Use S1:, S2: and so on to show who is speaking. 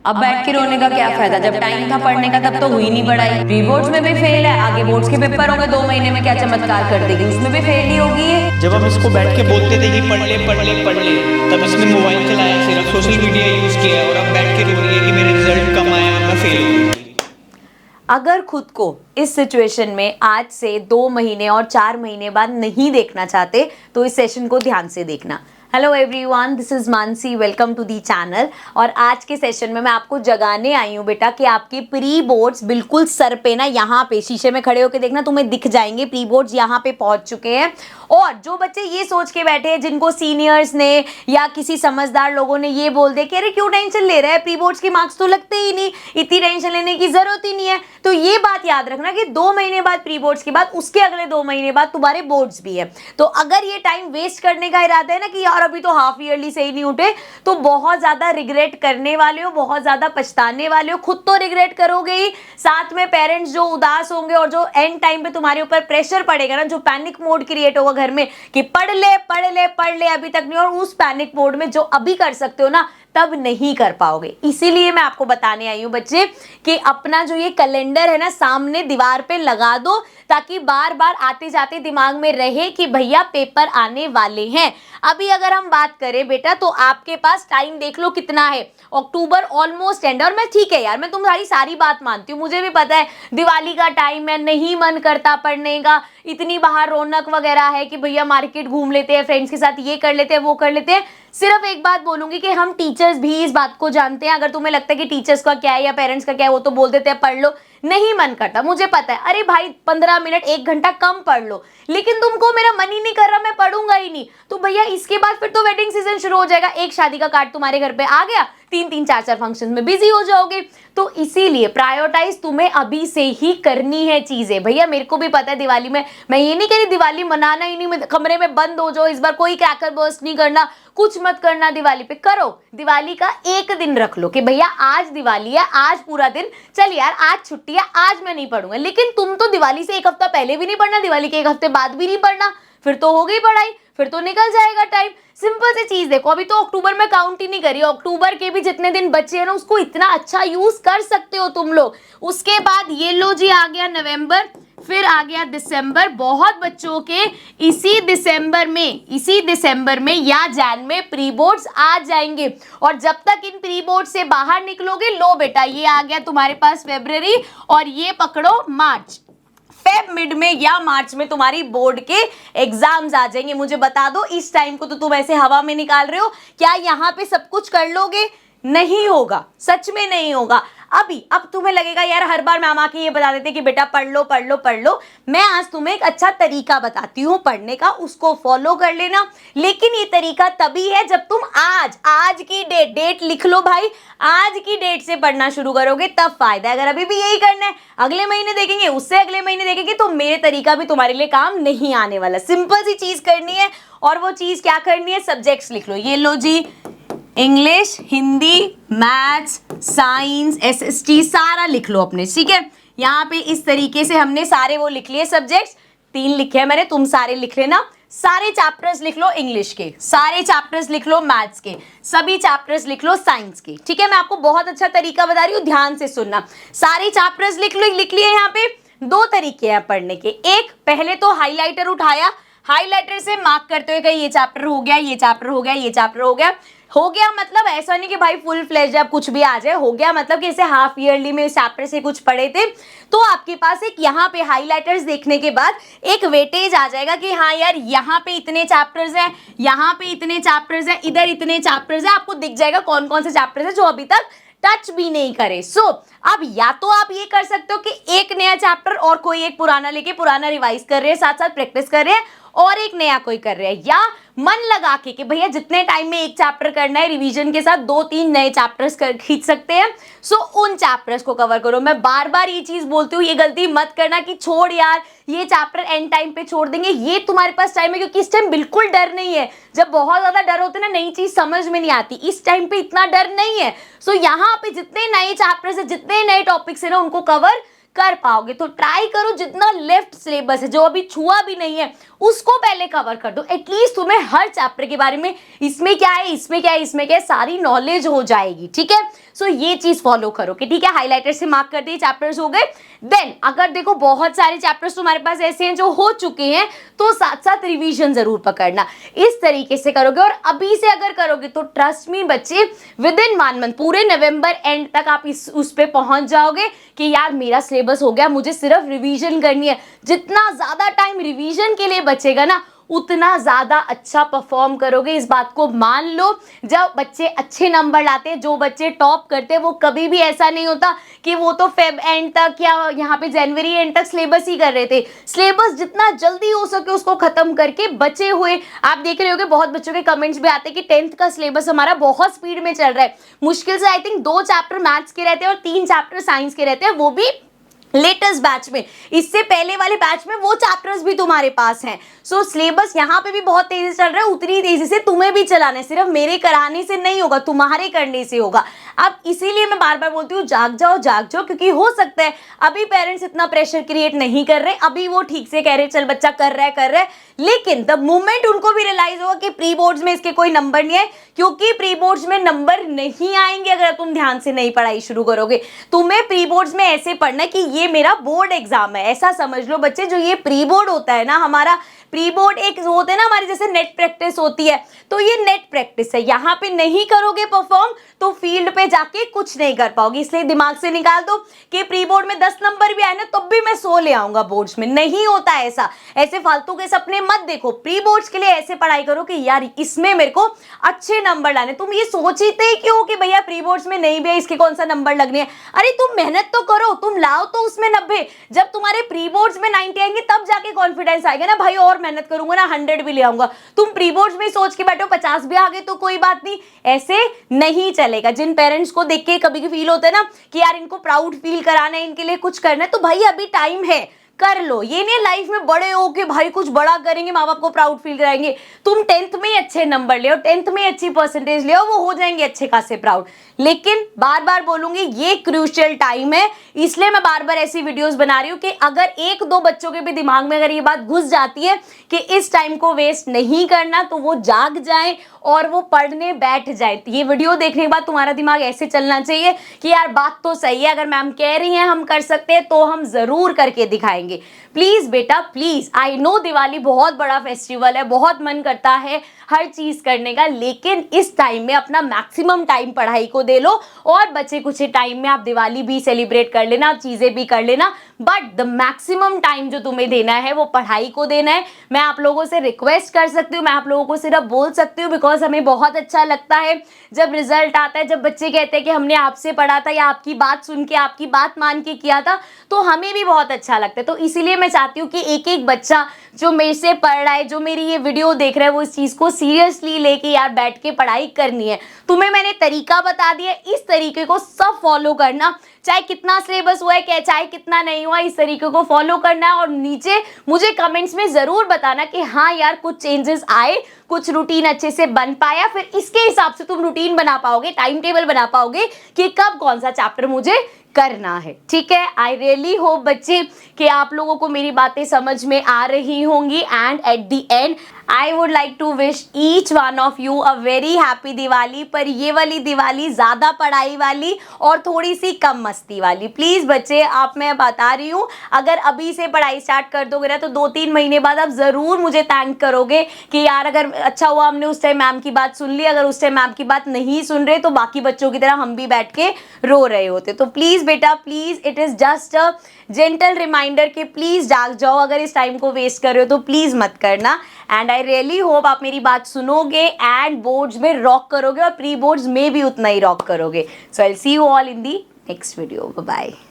S1: अब बैठ के रोने का क्या फायदा, जब टाइम था पढ़ने का तब तो हुई नहीं पढ़ाई। प्री बोर्ड्स में भी फेल है, आगे बोर्ड्स के पेपर होंगे 2 महीने में, क्या चमत्कार कर देगी, उसमें भी फेल ही होगी है।
S2: जब हम इसको बैठ के बोलते थे कि पढ़ ले पढ़ ले पढ़ ले, तब इसने मोबाइल चलाया, सिर्फ सोशल मीडिया यूज किया और अब बैठ के रो रही है कि मेरे रिजल्ट कम आए और मैं फेल हो गई।
S1: अगर खुद को इस सिचुएशन में आज से 2 महीने और 4 महीने बाद नहीं देखना चाहते तो इस सेशन को ध्यान से देखना। Hello everyone, this is Mansi, welcome to the channel. और आज के सेशन में मैं आपको जगाने आई हूँ बेटा कि आपके प्री बोर्ड्स बिल्कुल सर पे ना, यहाँ पे शीशे में खड़े होकर देखना, तुम्हें दिख जाएंगे प्री बोर्ड्स यहाँ पे पहुंच चुके हैं। और जो बच्चे ये सोच के बैठे हैं, जिनको सीनियर्स ने या किसी समझदार लोगों ने ये बोल दे कि अरे क्यों टेंशन ले रहे हैं, प्री बोर्ड्स की मार्क्स तो लगते ही नहीं, इतनी टेंशन लेने की जरूरत ही नहीं है, तो ये बात याद रखना कि 2 महीने बाद प्री बोर्ड्स के बाद उसके अगले 2 महीने बाद तुम्हारे बोर्ड्स भी है। तो अगर ये टाइम वेस्ट करने का इरादा है ना कि यार अभी तो हाफ ईयरली से ही नहीं उठे, तो बहुत ज्यादा रिग्रेट करने वाले हो, बहुत ज्यादा पछताने वाले हो। खुद तो रिग्रेट करोगे ही, साथ में पेरेंट्स जो उदास होंगे और जो एंड टाइम पे तुम्हारे ऊपर प्रेशर पड़ेगा ना, जो पैनिक मोड क्रिएट होगा घर में कि पढ़ ले पढ़ ले पढ़ ले, अभी तक नहीं, और उस पैनिक मोड में जो अभी कर सकते हो ना तब नहीं कर पाओगे। इसीलिए मैं आपको बताने आई हूं बच्चे कि अपना जो ये कैलेंडर है ना, सामने दीवार पे लगा दो, ताकि बार बार आते जाते दिमाग में रहे कि भैया पेपर आने वाले हैं। अभी अगर हम बात करें बेटा, तो आपके पास टाइम देख लो कितना है, अक्टूबर ऑलमोस्ट एंड। और मैं ठीक है यार, मैं तुम्हारी सारी बात मानती हूँ, मुझे भी पता है दिवाली का टाइम है, नहीं मन करता पढ़ने का, इतनी बाहर रौनक वगैरह है कि भैया मार्केट घूम लेते हैं, फ्रेंड्स के साथ ये कर लेते हैं वो कर लेते हैं। सिर्फ एक बात बोलूंगी कि हम टीचर्स भी इस बात को जानते हैं। अगर तुम्हें लगता है कि टीचर्स का क्या है या पेरेंट्स का क्या है, वो तो बोल देते हैं पढ़ लो, नहीं मन करता, मुझे पता है, अरे भाई 15 मिनट 1 घंटा कम पढ़ लो, लेकिन तुमको मेरा मन ही नहीं कर रहा, मैं पढ़ूंगा ही नहीं, तो भैया इसके बाद फिर तो वेडिंग सीजन शुरू हो जाएगा, एक शादी का कार्ड तुम्हारे घर पे आ गया, 3-3 4-4 फंक्शन में बिजी हो जाओगे। तो इसीलिए प्रायोरिटाइज तुम्हें अभी से ही करनी है चीजें। भैया मेरे को भी पता है दिवाली में, मैं ये नहीं कह रही दिवाली मनाना ही नहीं, कमरे में बंद हो जाओ, इस बार कोई क्रैकर बर्स्ट नहीं करना, कुछ मत करना दिवाली पे, करो दिवाली का एक दिन रख लो कि भैया आज दिवाली है, आज पूरा दिन, चल यार आज छुट्टी है, आज मैं नहीं पढ़ूंगा। लेकिन तुम तो दिवाली से 1 हफ्ता पहले भी नहीं पढ़ना, दिवाली के 1 हफ्ते बाद भी नहीं पढ़ना, फिर तो हो गई पढ़ाई, फिर तो निकल जाएगा टाइम। सिंपल सी चीज देखो, अभी तो अक्टूबर में काउंट ही नहीं करी, अक्टूबर के भी जितने दिन बचे हैं ना, उसको इतना अच्छा यूज कर सकते हो तुम लोग। उसके बाद ये लो जी, आ गया नवंबर, फिर आ गया दिसंबर। बहुत बच्चों के इसी दिसंबर में या जैन में प्री बोर्ड्स आ जाएंगे, और जब तक इन प्री बोर्ड से बाहर निकलोगे, लो बेटा ये आ गया तुम्हारे पास फरवरी, और ये पकड़ो मार्च। फेब मिड में या मार्च में तुम्हारी बोर्ड के एग्जाम्स आ जाएंगे। मुझे बता दो, इस टाइम को तो तुम ऐसे हवा में निकाल रहे हो, क्या यहाँ पे सब कुछ कर लोगे? नहीं होगा, सच में नहीं होगा। अब तुम्हें लगेगा यार हर बार मैम आके ये बता देते कि बेटा पढ़ लो पढ़ लो पढ़ लो। मैं आज तुम्हें एक अच्छा तरीका बताती हूँ पढ़ने का, उसको फॉलो कर लेना। लेकिन ये तरीका तभी है जब तुम आज की डेट लिख लो भाई, आज की डेट से पढ़ना शुरू करोगे तब फायदा है। अगर अभी भी यही करना है, अगले महीने देखेंगे, उससे अगले महीने देखेंगे, तो मेरे तरीका भी तुम्हारे लिए काम नहीं आने वाला। सिंपल सी चीज करनी है, और वो चीज क्या करनी है, सब्जेक्ट्स लिख लो। ये लो जी, English, Hindi, maths, science, SST सारा लिख लो अपने, ठीक है। यहाँ पे इस तरीके से हमने सारे वो लिख लिए सब्जेक्ट्स, 3 लिखे हैं मैंने, तुम सारे लिख लेना। सारे चैप्टर्स लिख लो इंग्लिश के, सारे चैप्टर्स लिख लो मैथ्स के, सभी चैप्टर्स लिख लो साइंस के, ठीक है। मैं आपको बहुत अच्छा तरीका बता रही हूँ, ध्यान से सुनना। सारे चैप्टर्स लिख लिए। यहाँ पे 2 तरीके हैं पढ़ने के। एक, पहले तो हाईलाइटर उठाया, हाईलाइटर से मार्क करते हुए कहीं ये चैप्टर हो गया, ये चैप्टर हो गया, ये चैप्टर हो गया मतलब ऐसा नहीं कि भाई फुल फ्लेज अब कुछ भी आ जाए, हो गया मतलब कि जैसे हाफ ईयरली में इस चैप्टर से कुछ पढ़े थे, तो आपके पास एक यहाँ पे हाईलाइटर्स देखने के बाद एक वेटेज आ जाएगा कि हाँ यार यहाँ पे इतने चैप्टर्स हैं, यहाँ पे इतने चैप्टर्स हैं, इधर इतने चैप्टर्स हैं, आपको दिख जाएगा कौन कौन से चैप्टर्स हैं जो अभी तक टच भी नहीं करे। सो अब या तो आप ये कर सकते हो कि एक नया चैप्टर और कोई एक पुराना लेके पुराना रिवाइज कर रहे हैं, साथ साथ प्रैक्टिस कर रहे हैं, और एक नया कोई कर रहे हैं, या मन लगा के कि भैया जितने टाइम में एक चैप्टर करना है, रिवीजन के साथ 2-3 नए चैप्टर्स खींच सकते हैं। सो उन चैप्टर्स को कवर करो। मैं बार बार ये चीज बोलती हूँ, ये गलती मत करना कि छोड़ यार ये चैप्टर एंड टाइम पे छोड़ देंगे। ये तुम्हारे पास टाइम है, क्योंकि इस टाइम बिल्कुल डर नहीं है। जब बहुत ज्यादा डर होता है ना, नई चीज समझ में नहीं आती, इस टाइम पे इतना डर नहीं है। सो यहाँ पे जितने नए चैप्टर्स है, जितने नए टॉपिक्स है ना, उनको कवर कर पाओगे। तो ट्राई करो जितना लेफ्ट सिलेबस है, जो अभी छुआ भी नहीं है, उसको पहले कवर कर दो। एटलीस्ट तुम्हें हर चैप्टर के बारे में इसमें क्या है, इसमें क्या है, इसमें क्या है, सारी नॉलेज हो जाएगी। ठीक है, सो ये चीज फॉलो करो कि ठीक है, हाईलाइटर से मार्क कर दिए, चैप्टर्स हो गए। देन अगर देखो बहुत सारे चैप्टर्स तुम्हारे पास ऐसे हैं जो हो चुके हैं, तो साथ साथ रिवीजन जरूर पकड़ना। इस तरीके से करोगे और अभी से अगर करोगे तो ट्रस्ट मी बच्चे, विद इन 1 मंथ, पूरे नवंबर एंड तक आप उस पे पहुंच जाओगे कि यार मेरा सिलेबस हो गया, मुझे सिर्फ रिवीजन करनी है। जितना ज्यादा टाइम रिवीजन के लिए बचेगा ना, उतना ज्यादा अच्छा परफॉर्म करोगे। इस बात को मान लो। जब बच्चे अच्छे नंबर लाते हैं, जो बच्चे टॉप करते हैं, वो कभी भी ऐसा नहीं होता कि वो तो फेब एंड तक या यहाँ पे जनवरी एंड तक सिलेबस ही कर रहे थे। सिलेबस जितना जल्दी हो सके उसको खत्म करके बचे हुए, आप देख रहे होगे बहुत बच्चों के कमेंट्स भी आते हैं कि 10th का सिलेबस हमारा बहुत स्पीड में चल रहा है। मुश्किल से आई थिंक 2 चैप्टर मैथ्स के रहते हैं और 3 चैप्टर साइंस के रहते हैं, वो भी लेटेस्ट बैच में। इससे पहले वाले बैच में वो चैप्टर्स भी तुम्हारे पास हैं। सो सिलेबस यहाँ पे भी बहुत तेजी से चल रहा है, उतनी तेजी से तुम्हें भी चलाना है। सिर्फ मेरे कराने से नहीं होगा, तुम्हारे करने से होगा। अब इसीलिए मैं बार बार बोलती हूँ जाग जाओ जाग जाओ, क्योंकि हो सकता है अभी पेरेंट्स इतना प्रेशर क्रिएट नहीं कर रहे, अभी वो ठीक से कह रहे चल बच्चा कर रहा है, लेकिन द मोमेंट उनको भी रियलाइज होगा कि प्री बोर्ड्स में इसके कोई नंबर नहीं है, क्योंकि प्री बोर्ड्स में नंबर नहीं आएंगे अगर तुम ध्यान से नहीं पढ़ाई शुरू करोगे। तुम्हें प्री बोर्ड्स में ऐसे पढ़ना है कि ये मेरा बोर्ड एग्जाम है, ऐसा समझ लो बच्चे। जो ये प्री बोर्ड होता है ना, हमारा प्री बोर्ड एक होते हैं ना हमारी जैसे नेट प्रैक्टिस होती है, तो ये नेट प्रैक्टिस है। यहाँ पे नहीं करोगे परफॉर्म तो फील्ड पे जाके कुछ नहीं कर पाओगे। इसलिए दिमाग से निकाल दो कि प्री बोर्ड में 10 नंबर भी आए ना तब भी मैं 100 ले आऊंगा बोर्ड्स में। नहीं होता ऐसा, ऐसे फालतू के सपने मत देखो। प्री बोर्ड्स के लिए ऐसे पढ़ाई करो कि यार इसमें मेरे को अच्छे नंबर लाने। तुम ये सोचते ही क्यों कि भैया प्री बोर्ड्स में नहीं भी इसके कौन सा नंबर लगने हैं? अरे तुम मेहनत तो करो, तुम लाओ तो उसमें 90। जब तुम्हारे प्री बोर्ड्स में 90 आएंगे तब जाके कॉन्फिडेंस आएगा ना भाई, और मेहनत करूंगा ना 100 भी ले आऊंगा। तुम प्री बोर्ड्स में सोच के बैठो 50 भी आ गए तो कोई बात नहीं, ऐसे नहीं चलेगा। जिन पेरेंट्स को देख के कभी फील होता है ना कि यार इनको प्राउड फील कराना है, इनके लिए कुछ करना है, तो भाई अभी टाइम है, कर लो। ये नहीं लाइफ में बड़े हो के भाई कुछ बड़ा करेंगे, माँ बाप को प्राउड फील कराएंगे। तुम 10th में ही अच्छे नंबर ले, 10th में अच्छी परसेंटेज ले, वो हो जाएंगे अच्छे खासे प्राउड। लेकिन बार बार बोलूंगी ये क्रूशियल टाइम है, इसलिए मैं बार बार ऐसी वीडियोस बना रही हूँ कि अगर 1-2 बच्चों के भी दिमाग में अगर ये बात घुस जाती है कि इस टाइम को वेस्ट नहीं करना, तो वो जाग जाए और वो पढ़ने बैठ जाए। ये वीडियो देखने के बाद तुम्हारा दिमाग ऐसे चलना चाहिए कि यार बात तो सही है, अगर मैम कह रही हैं हम कर सकते हैं तो हम जरूर करके दिखाएंगे। प्लीज बेटा प्लीज, आई नो दिवाली बहुत बड़ा फेस्टिवल है, बहुत मन करता है हर चीज करने का, लेकिन इस टाइम में अपना मैक्सिमम टाइम पढ़ाई को दे लो और बचे कुछ टाइम में आप दिवाली भी सेलिब्रेट कर लेना, चीजें भी कर लेना, बट द मैक्सिमम टाइम जो तुम्हें देना है वो पढ़ाई को देना है। मैं आप लोगों से रिक्वेस्ट कर सकती हूँ, मैं आप लोगों को सिर्फ बोल सकती हूँ बिकॉज हमें बहुत अच्छा लगता है जब रिजल्ट आता है, जब बच्चे कहते हैं कि हमने आपसे पढ़ा था या आपकी बात सुन के, आपकी बात मान के किया था, तो हमें भी बहुत अच्छा लगता है। तो इसीलिए मैं चाहती हूँ कि एक एक बच्चा जो मेरे से पढ़ रहा है, जो मेरी ये वीडियो देख रहा है, वो इस चीज को सीरियसली लेके यार बैठ के पढ़ाई करनी है। तुम्हें मैंने तरीका बता दिया, इस तरीके को सब फॉलो करना, चाहे कितना सिलेबस हुआ है, चाहे कितना नहीं हुआ, इस तरीके को फॉलो करना है। और नीचे मुझे कमेंट्स में जरूर बताना कि हाँ यार कुछ चेंजेस आए, कुछ रूटीन अच्छे से बन पाया, फिर इसके हिसाब से तुम रूटीन बना पाओगे, टाइम टेबल बना पाओगे कि कब कौन सा चैप्टर मुझे करना है। ठीक है, आई रियली होप बच्चे कि आप लोगों को मेरी बातें समझ में आ रही होंगी। And at the end I would like to wish each one of you a very happy Diwali. पर ये वाली दिवाली ज्यादा पढ़ाई वाली और थोड़ी सी कम मस्ती वाली। प्लीज बच्चे, आप मैं बता रही हूँ, अगर अभी से पढ़ाई स्टार्ट कर दोगे ना तो 2-3 महीने बाद आप जरूर मुझे थैंक करोगे कि यार अगर अच्छा हुआ हमने उस टाइम मैम की बात सुन ली, अगर उस टाइम मैम की बात नहीं सुन रहे तो बाकी बच्चों की तरह हम भी बैठ के रो रहे होते। तो प्लीज बेटा please, it is just a gentle reminder कि प्लीज जाग जाओ। अगर इस टाइम को वेस्ट कर रहे हो तो प्लीज मत करना। एंड आई रियली होप आप मेरी बात सुनोगे एंड बोर्ड्स में रॉक करोगे और प्री बोर्ड्स में भी उतना ही रॉक करोगे। So I will see you all in the next video. Bye bye.